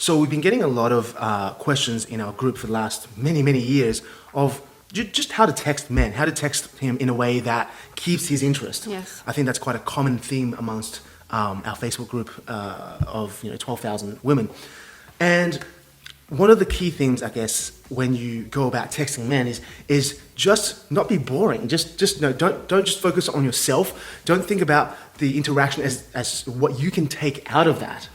So we've been getting a lot of questions in our group for the last many years of just how to text men, how to text him in a way that keeps his interest. Yes. I think that's quite a common theme amongst our Facebook group of 12,000 women. And one of the key things, I guess, when you go about texting men is just not be boring. Just no, don't just focus on yourself. Don't think about the interaction as what you can take out of that.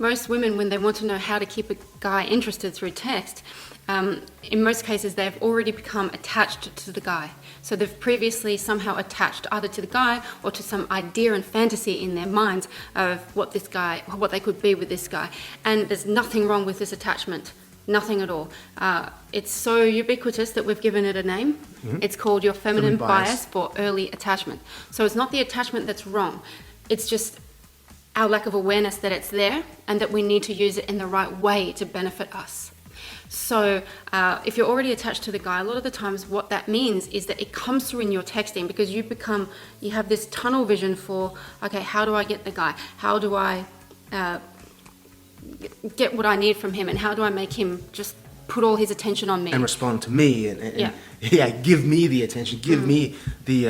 Most women, when they want to know how to keep a guy interested through text, in most cases they've already become attached to the guy. So they've previously somehow attached either to the guy or to some idea and fantasy in their minds of what they could be with this guy. And there's nothing wrong with this attachment. Nothing at all. It's so ubiquitous that we've given it a name. Mm-hmm. It's called your feminine bias for early attachment. So it's not the attachment that's wrong. It's just our lack of awareness that it's there and that we need to use it in the right way to benefit us. So if you're already attached to the guy, a lot of the times what that means is that it comes through in your texting because you have this tunnel vision for, okay, how do I get the guy? How do I get what I need from him, and how do I make him just put all his attention on me and respond to me and give me the attention, give me the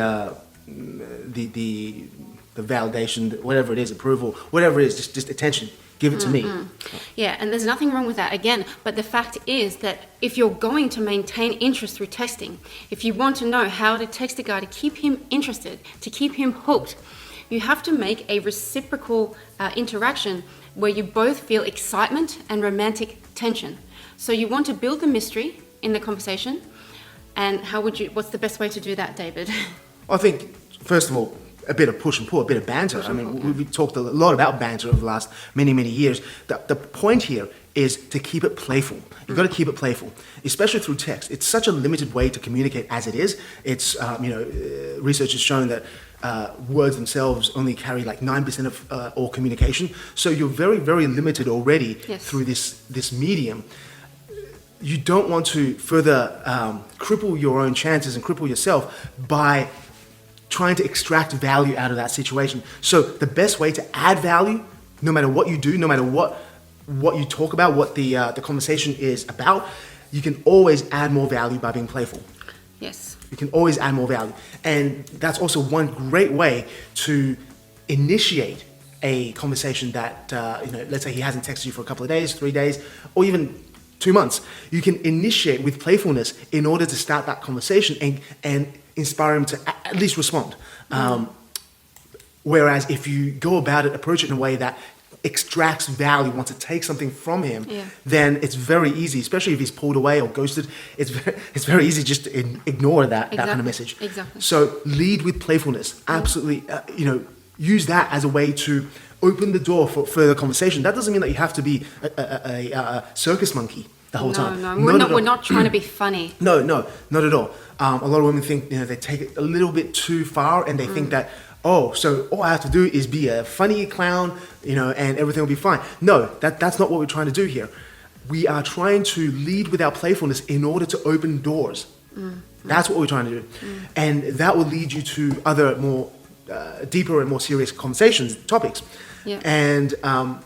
validation, whatever it is, approval, whatever it is, just attention, give it to me. Yeah, and there's nothing wrong with that again, but the fact is that if you're going to maintain interest through texting, if you want to know how to text a guy to keep him interested, to keep him hooked, you have to make a reciprocal interaction where you both feel excitement and romantic tension. So you want to build the mystery in the conversation. And what's the best way to do that, David? I think, first of all, a bit of push and pull, a bit of banter. We've talked a lot about banter over the last many years. The point here is to keep it playful. You've got to keep it playful, especially through text. It's such a limited way to communicate as it is. It's, research has shown that words themselves only carry like 9% of all communication. So you're very limited already through this medium. You don't want to further cripple your own chances and cripple yourself by trying to extract value out of that situation. So the best way to add value, no matter what you do, no matter what you talk about, what the conversation is about, you can always add more value by being playful. Yes. You can always add more value. And that's also one great way to initiate a conversation that, let's say he hasn't texted you for a couple of days, 3 days, or even 2 months. You can initiate with playfulness in order to start that conversation and inspire him to at least respond. Whereas if you go about it, approach it in a way that extracts value, wants to take something from him, then it's very easy, especially if he's pulled away or ghosted, it's very easy just to ignore that kind of message. Exactly. So lead with playfulness. Absolutely, use that as a way to open the door for further conversation. That doesn't mean that you have to be a circus monkey the whole time. No, we're not trying to be funny. No, not at all. A lot of women think they take it a little bit too far, and they think that, so all I have to do is be a funny clown, and everything will be fine. No, that's not what we're trying to do here. We are trying to lead with our playfulness in order to open doors. That's what we're trying to do. And that will lead you to other more deeper and more serious conversations, topics. Yeah. And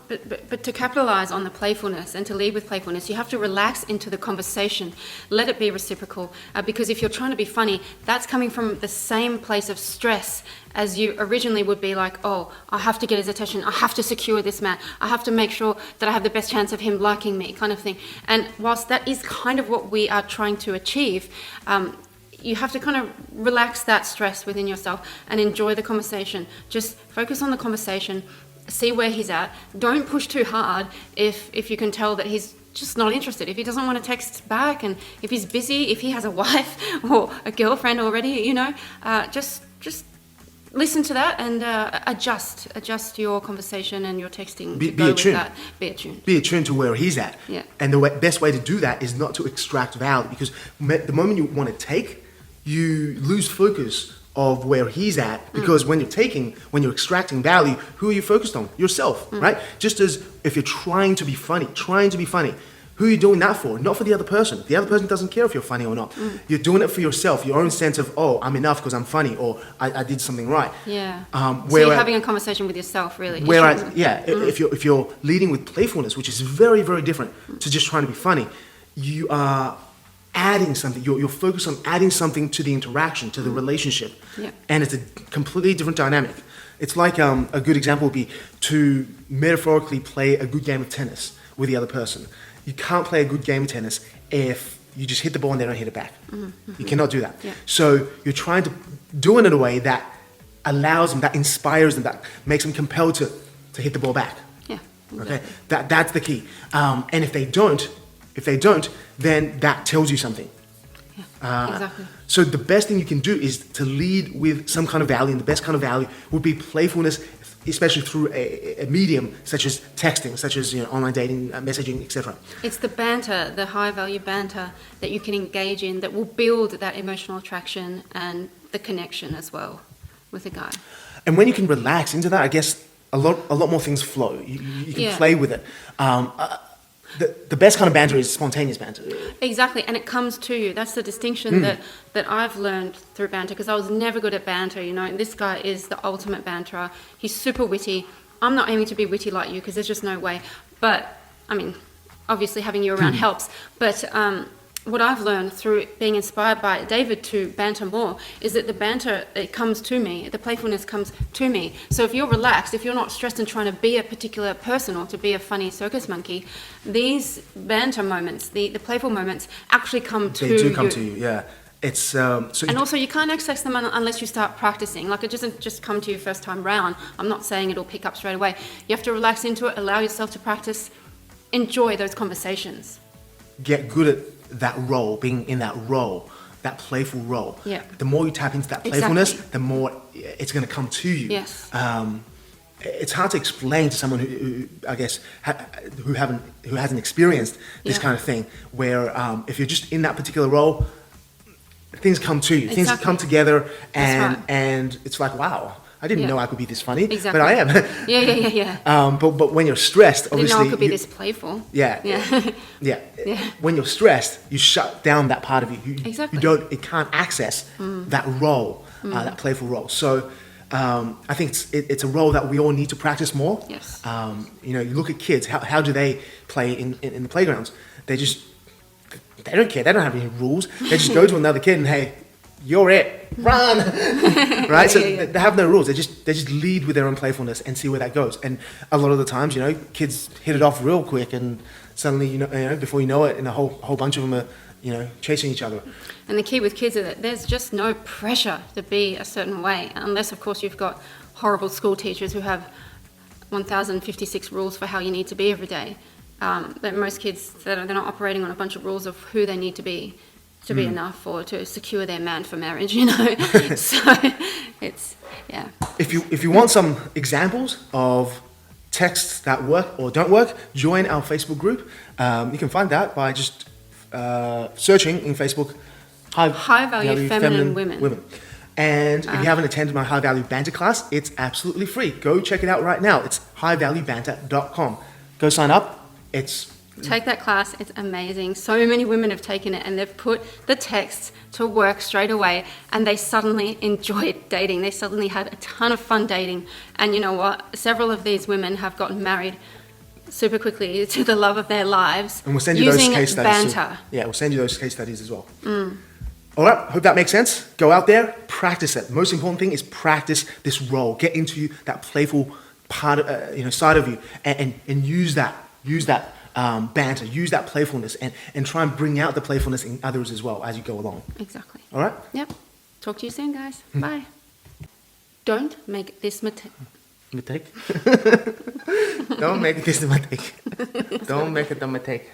but to capitalize on the playfulness and to lead with playfulness, you have to relax into the conversation. Let it be reciprocal, because if you're trying to be funny, that's coming from the same place of stress as you originally would be like, oh, I have to get his attention, I have to secure this man, I have to make sure that I have the best chance of him liking me, kind of thing. And whilst that is kind of what we are trying to achieve, you have to kind of relax that stress within yourself and enjoy the conversation. Just focus on the conversation, see where he's at. Don't push too hard if you can tell that he's just not interested. If he doesn't want to text back, and if he's busy, if he has a wife or a girlfriend already, just listen to that and adjust your conversation and your texting. Be attuned. Be attuned. Be attuned to where he's at. Yeah. And the best way to do that is not to extract value, because the moment you want to take, you lose focus of where he's at, because when you're extracting value, who are you focused on? Yourself, right? Just as if you're trying to be funny, Who are you doing that for? Not for the other person. The other person doesn't care if you're funny or not. You're doing it for yourself, your own sense of, oh, I'm enough because I'm funny, or I did something right. Yeah. So Where you're having a conversation with yourself, really. You're Whereas, trying to- yeah, if you're leading with playfulness, which is very, very different to just trying to be funny, you are adding something. You're focused on adding something to the interaction, to the relationship, Yeah. and it's a completely different dynamic. It's like a good example would be to metaphorically play a good game of tennis with the other person. You can't play a good game of tennis if you just hit the ball and they don't hit it back. You cannot do that. Yeah. So you're trying to do it in a way that allows them, that inspires them, that makes them compelled to hit the ball back. Yeah. Okay, that's the key. And if they don't, then that tells you something. Yeah. Exactly. So the best thing you can do is to lead with some kind of value, and the best kind of value would be playfulness, especially through a medium such as texting, such as online dating, messaging, etc. It's the banter, the high value banter that you can engage in that will build that emotional attraction and the connection as well with a guy. And when you can relax into that, I guess a lot more things flow. You can Yeah. play with it. The best kind of banter is spontaneous banter. Exactly, and it comes to you. That's the distinction that I've learned through banter, because I was never good at banter, and this guy is the ultimate banterer. He's super witty. I'm not aiming to be witty like you, because there's just no way. But, I mean, obviously having you around helps. But what I've learned through being inspired by David to banter more is that the banter, it comes to me, the playfulness comes to me. So if you're relaxed, if you're not stressed and trying to be a particular person or to be a funny circus monkey, these banter moments, the playful moments, actually come to you. They do come to you, yeah. It's so And also, you can't access them unless you start practicing. Like, it doesn't just come to you first time round. I'm not saying it'll pick up straight away. You have to relax into it, allow yourself to practice, enjoy those conversations. get good at that role, being in that role, that playful role. Yeah. The more you tap into that playfulness, Exactly. the more it's going to come to you. Yes. It's hard to explain to someone who I guess, who hasn't experienced this Yeah. kind of thing. Where if you're just in that particular role, things come to you. Things Exactly. come together, That's right. and it's like, wow, I didn't Yeah. know I could be this funny, Exactly. but I am. Yeah. But when you're stressed, I didn't obviously, know I could be you- this playful. yeah, Yeah. yeah. Yeah. When you're stressed, you shut down that part of you. Exactly. It can't access that role, that playful role. So I think it's a role that we all need to practice more. Yes. You look at kids. How do they play in the playgrounds? They don't care. They don't have any rules. They just go to another kid and, hey, you're it, run, right? So Yeah. they have no rules. They just lead with their own playfulness and see where that goes. And a lot of the times, kids hit it off real quick, and suddenly, before you know it, and a whole bunch of them are, chasing each other. And the key with kids is that there's just no pressure to be a certain way, unless, of course, you've got horrible school teachers who have 1,056 rules for how you need to be every day. But most kids, they're not operating on a bunch of rules of who they need to be enough or to secure their man for marriage, So it's, yeah. If you want some examples of texts that work or don't work, join our Facebook group. You can find that by just searching in Facebook High value feminine women. And if you haven't attended my high value banter class, it's absolutely free. Go check it out right now. It's highvaluebanter.com. Go sign up. Take that class, it's amazing. So many women have taken it and they've put the texts to work straight away, and they suddenly enjoyed dating. They suddenly had a ton of fun dating. And you know what? Several of these women have gotten married super quickly to the love of their lives. And we'll send you those using case studies. banter. Yeah, we'll send you those case studies as well. All right, hope that makes sense. Go out there, practice it. Most important thing is practice this role. Get into that playful part, side of you, and use that banter, use that playfulness, and try and bring out the playfulness in others as well as you go along. Exactly. All right? Yep. Talk to you soon, guys. Bye. Don't make this mistake. Mistake? Don't make this a mistake. Don't make it a mistake.